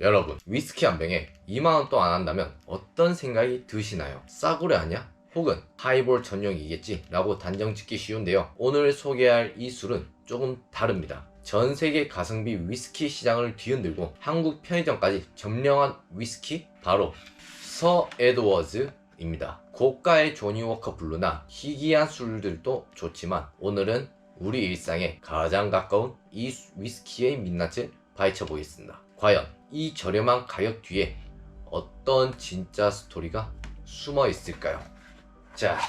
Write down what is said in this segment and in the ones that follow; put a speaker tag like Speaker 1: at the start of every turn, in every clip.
Speaker 1: 여러분, 위스키 한 병에 2만원 또 안 한다면 어떤 생각이 드시나요? 싸구려 아니야? 혹은 하이볼 전용이겠지 라고 단정 짓기 쉬운데요. 오늘 소개할 이 술은 조금 다릅니다. 전 세계 가성비 위스키 시장을 뒤흔들고 한국 편의점까지 점령한 위스키? 바로 서 에드워즈입니다. 고가의 조니 워커 블루나 희귀한 술들도 좋지만 오늘은 우리 일상에 가장 가까운 이 위스키의 민낯을 파헤쳐 보겠습니다. 과연 이 저렴한 가격 뒤에 어떤 진짜 스토리가 숨어 있을까요? 자,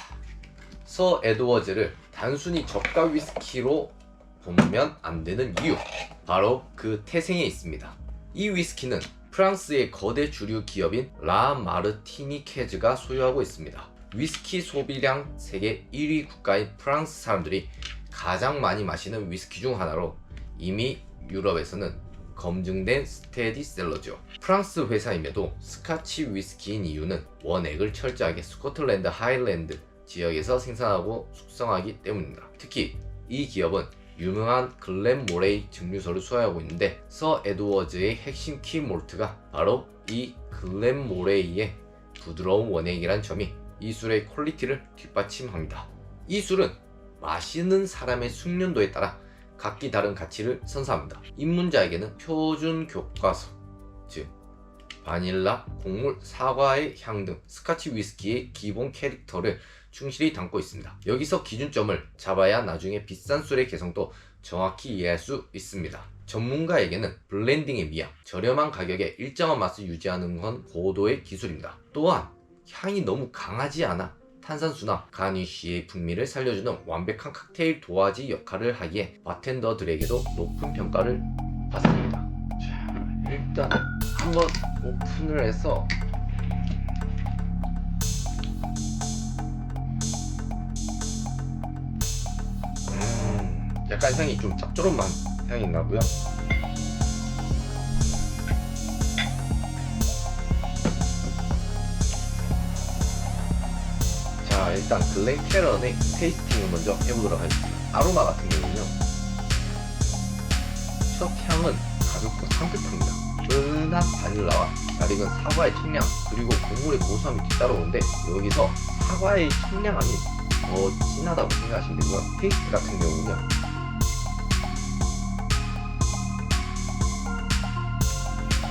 Speaker 1: 서 에드워즈를 단순히 저가 위스키로 보면 안 되는 이유, 바로 그 태생에 있습니다. 이 위스키는 프랑스의 거대 주류 기업인 라 마르티니케즈가 소유하고 있습니다. 위스키 소비량 세계 1위 국가인 프랑스 사람들이 가장 많이 마시는 위스키 중 하나로 이미 유럽에서는 검증된 스테디셀러죠. 프랑스 회사임에도 스카치 위스키인 이유는 원액을 철저하게 스코틀랜드 하일랜드 지역에서 생산하고 숙성하기 때문입니다. 특히 이 기업은 유명한 글렌모레이 증류소를 소유하고 있는데 서 에드워즈의 핵심 키 몰트가 바로 이 글렌모레이의 부드러운 원액이란 점이 이 술의 퀄리티를 뒷받침합니다. 이 술은 마시는 사람의 숙련도에 따라 각기 다른 가치를 선사합니다. 입문자에게는 표준 교과서, 즉 바닐라, 곡물, 사과의 향 등 스카치 위스키의 기본 캐릭터를 충실히 담고 있습니다. 여기서 기준점을 잡아야 나중에 비싼 술의 개성도 정확히 이해할 수 있습니다. 전문가에게는 블렌딩의 미학, 저렴한 가격에 일정한 맛을 유지하는 건 고도의 기술입니다. 또한 향이 너무 강하지 않아 탄산수나 가니쉬의 풍미를 살려주는 완벽한 칵테일 도화지 역할을 하기에 바텐더들에게도 높은 평가를 받습니다. 자, 일단 한번 오픈을 해서 약간 향이 좀 짭조름한 향이 나고요. 자, 일단 글렌캐런의 테이스팅을 먼저 해보도록 하겠습니다. 아로마 같은 경우는요, 첫 향은 가볍고 상쾌합니다. 은한 바닐라와 잘 익은 사과의 청량, 그리고 곡물의 고소함이 뒤따라오는데 여기서 사과의 청량함이 더 진하다고 생각하시면 되고요. 테이스트 같은 경우는요,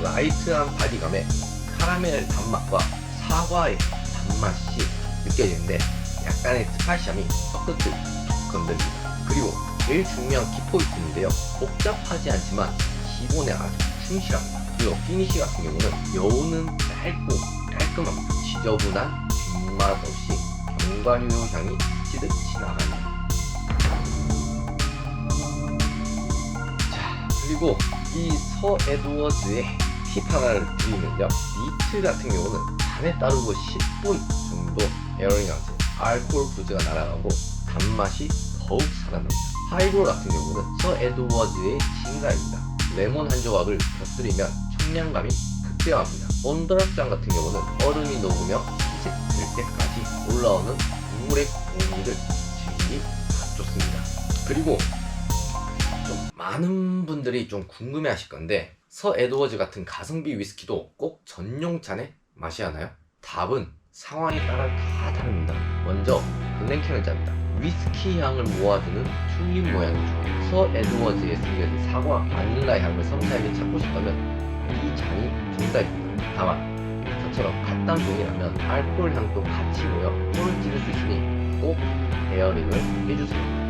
Speaker 1: 라이트한 바디감에 카라멜 단맛과 사과의 단맛이 느껴지는데 약간의 스파이시함이 턱끝을 툭 건드립니다. 그리고 제일 중요한 키포인트인데요, 복잡하지 않지만 기본에 아주 충실합니다. 그리고 피니시 같은 경우는 여우는 얇고 깔끔합니다. 지저분한 뒷맛 없이 견과류 향이 스치듯 지나갑니다. 자, 그리고 이 서 에드워즈의 팁 하나를 드리면요, 니트 같은 경우는 잔에 따르고 10분 정도 에어링하면서 알코올 부즈가 날아가고 단맛이 더욱 살아납니다. 하이볼 같은 경우는 서 에드워즈의 진가입니다. 레몬 한 조각을 곁들이면 청량감이 극대화합니다. 온더락잔 같은 경우는 얼음이 녹으며 희색될 때까지 올라오는 국물의 공기를 즐기기 딱 좋습니다. 그리고 좀 많은 분들이 좀 궁금해 하실 건데, 서 에드워즈 같은 가성비 위스키도 꼭 전용 잔에 마셔야 하나요? 답은 상황에 따라 다 다릅니다. 먼저 글렌캐런 잔입니다. 위스키 향을 모아주는 튤립 모양이죠. 서 에드워즈에 숨겨진 사과, 바닐라 향을 섬세하게 찾고 싶다면 이 잔이 정답입니다. 다만 저처럼 갓단 종이라면 알코올 향도 같이 모여 코를 찌를 수 있으니 꼭 에어링을 해주세요.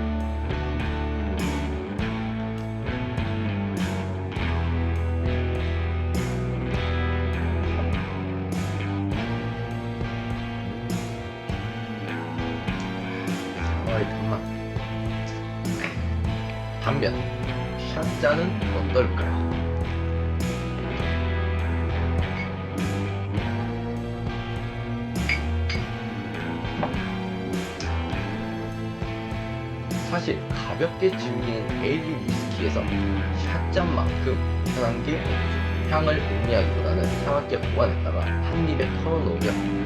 Speaker 1: 단맛. 반면 샷잔은 어떨까요? 사실 가볍게 즐기는 에일리 위스키에서 샷잔만큼 편한 게 없죠. 향을 음미하기보다는 차갑게 보관했다가 한 입에 털어놓으면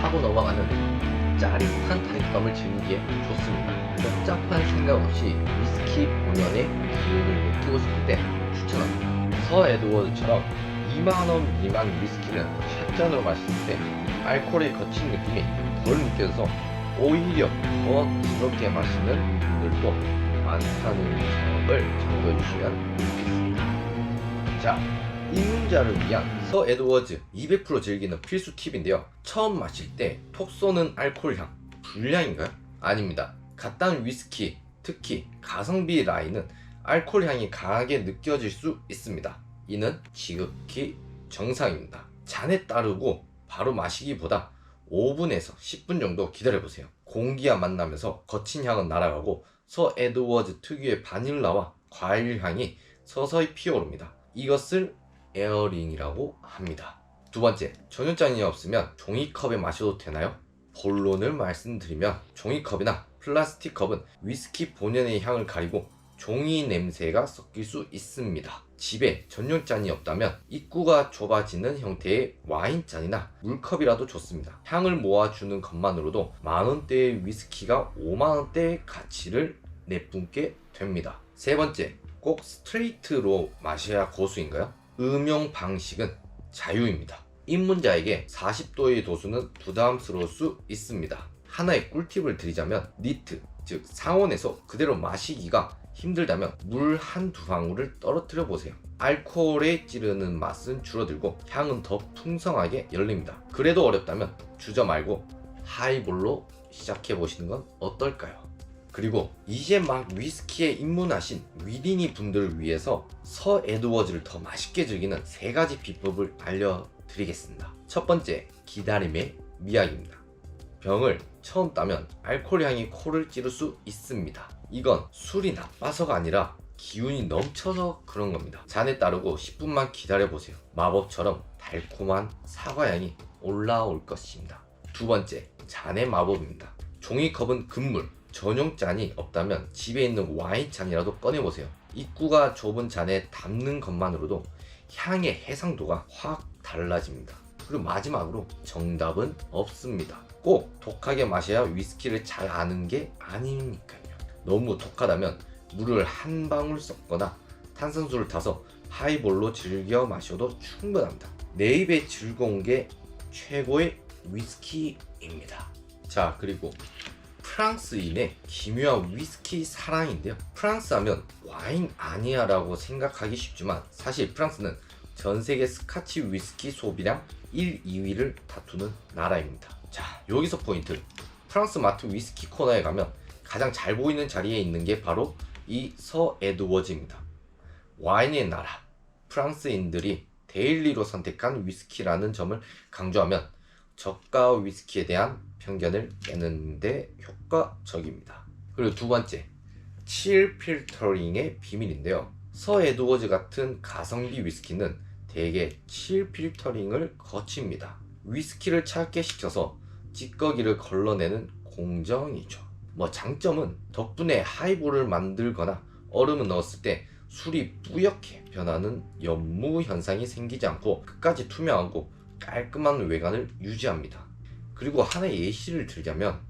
Speaker 1: 타고 넘어가는 짜릿한 타격감을 즐기기에 좋습니다. 복잡한 생각 없이 위스키 본연의 기운을 느끼고 싶을 때 추천합니다. 서 에드워즈처럼 2만원 미만 위스키는 샷잔으로 마실 때 알코올이 거친 느낌이 덜 느껴져서 오히려 더 부드럽게 마시는 분들도 많다는 점을 참고해 주시면 좋겠습니다. 자, 입문자를 위한 서 에드워즈 200% 즐기는 필수 팁인데요. 처음 마실 때 톡 쏘는 알코올 향, 불량인가요? 아닙니다. 갓단 위스키, 특히 가성비 라인은 알코올 향이 강하게 느껴질 수 있습니다. 이는 지극히 정상입니다. 잔에 따르고 바로 마시기보다 5분에서 10분 정도 기다려보세요. 공기와 만나면서 거친 향은 날아가고 서 에드워즈 특유의 바닐라와 과일 향이 서서히 피어오릅니다. 이것을 에어링이라고 합니다. 두 번째, 전용잔이 없으면 종이컵에 마셔도 되나요? 본론을 말씀드리면 종이컵이나 플라스틱 컵은 위스키 본연의 향을 가리고 종이 냄새가 섞일 수 있습니다. 집에 전용잔이 없다면 입구가 좁아지는 형태의 와인잔이나 물컵이라도 좋습니다. 향을 모아주는 것만으로도 만원대의 위스키가 5만원대의 가치를 내뿜게 됩니다. 세 번째, 꼭 스트레이트로 마셔야 고수인가요? 음용 방식은 자유입니다. 입문자에게 40도의 도수는 부담스러울 수 있습니다. 하나의 꿀팁을 드리자면 니트, 즉 상온에서 그대로 마시기가 힘들다면 물 한두 방울을 떨어뜨려 보세요. 알코올에 찌르는 맛은 줄어들고 향은 더 풍성하게 열립니다. 그래도 어렵다면 주저 말고 하이볼로 시작해 보시는 건 어떨까요? 그리고 이제 막 위스키에 입문하신 위린이 분들을 위해서 서 에드워즈를 더 맛있게 즐기는 3가지 비법을 알려드리겠습니다. 첫 번째, 기다림의 미학입니다. 병을 처음 따면 알코올 향이 코를 찌를 수 있습니다. 이건 술이 나빠서가 아니라 기운이 넘쳐서 그런 겁니다. 잔에 따르고 10분만 기다려보세요. 마법처럼 달콤한 사과향이 올라올 것입니다. 두 번째, 잔의 마법입니다. 종이컵은 금물, 전용 잔이 없다면 집에 있는 와인잔이라도 꺼내보세요. 입구가 좁은 잔에 담는 것만으로도 향의 해상도가 확 달라집니다. 그리고 마지막으로 정답은 없습니다. 꼭 독하게 마셔야 위스키를 잘 아는 게 아니니까요. 너무 독하다면 물을 한 방울 섞거나 탄산수를 타서 하이볼로 즐겨 마셔도 충분합니다. 내 입에 즐거운 게 최고의 위스키입니다. 자, 그리고 프랑스인의 기묘한 위스키 사랑인데요. 프랑스 하면 와인 아니야 라고 생각하기 쉽지만 사실 프랑스는 전 세계 스카치 위스키 소비량 1, 2위를 다투는 나라입니다. 자, 여기서 포인트. 프랑스 마트 위스키 코너에 가면 가장 잘 보이는 자리에 있는 게 바로 이 서 에드워즈입니다. 와인의 나라 프랑스인들이 데일리로 선택한 위스키라는 점을 강조하면 저가 위스키에 대한 편견을 깨는 데 효과적입니다. 그리고 두 번째, 칠 필터링의 비밀인데요. 서 에드워즈 같은 가성비 위스키는 대개 칠 필터링을 거칩니다. 위스키를 차갑게 식혀서 찌꺼기를 걸러내는 공정이죠. 장점은 덕분에 하이볼을 만들거나 얼음을 넣었을 때 술이 뿌옇게 변하는 연무 현상이 생기지 않고 끝까지 투명하고 깔끔한 외관을 유지합니다. 그리고 하나의 예시를 들자면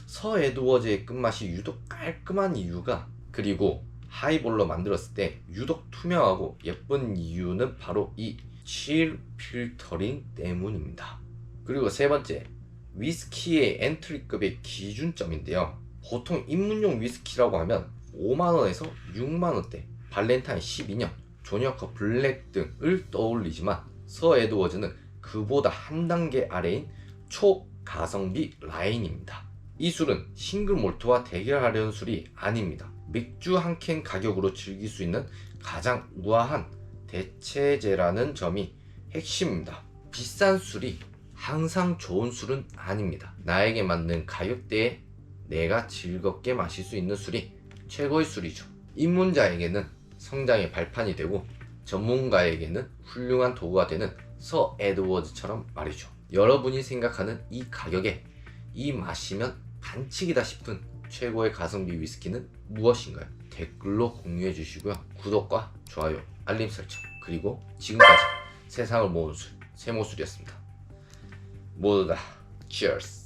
Speaker 1: 서 에드워즈의 끝맛이 유독 깔끔한 이유가, 그리고 하이볼로 만들었을 때 유독 투명하고 예쁜 이유는 바로 이 칠 필터링 때문입니다. 그리고 세 번째, 위스키의 엔트리급의 기준점인데요. 보통 입문용 위스키라고 하면 5만원에서 6만원대, 발렌타인 12년, 조니어커 블랙 등을 떠올리지만 서 에드워즈는 그보다 한 단계 아래인 초가성비 라인입니다. 이 술은 싱글 몰트와 대결하려는 술이 아닙니다. 맥주 한 캔 가격으로 즐길 수 있는 가장 우아한 대체제라는 점이 핵심입니다. 비싼 술이 항상 좋은 술은 아닙니다. 나에게 맞는 가격대에 내가 즐겁게 마실 수 있는 술이 최고의 술이죠. 입문자에게는 성장의 발판이 되고 전문가에게는 훌륭한 도구가 되는 서 에드워즈처럼 말이죠. 여러분이 생각하는 이 가격에 이 마시면 반칙이다 싶은 최고의 가성비 위스키는 무엇인가요? 댓글로 공유해 주시고요. 구독과 좋아요, 알림 설정, 그리고 지금까지 세상을 모은 술, 세모술이었습니다. 모두 다 Cheers.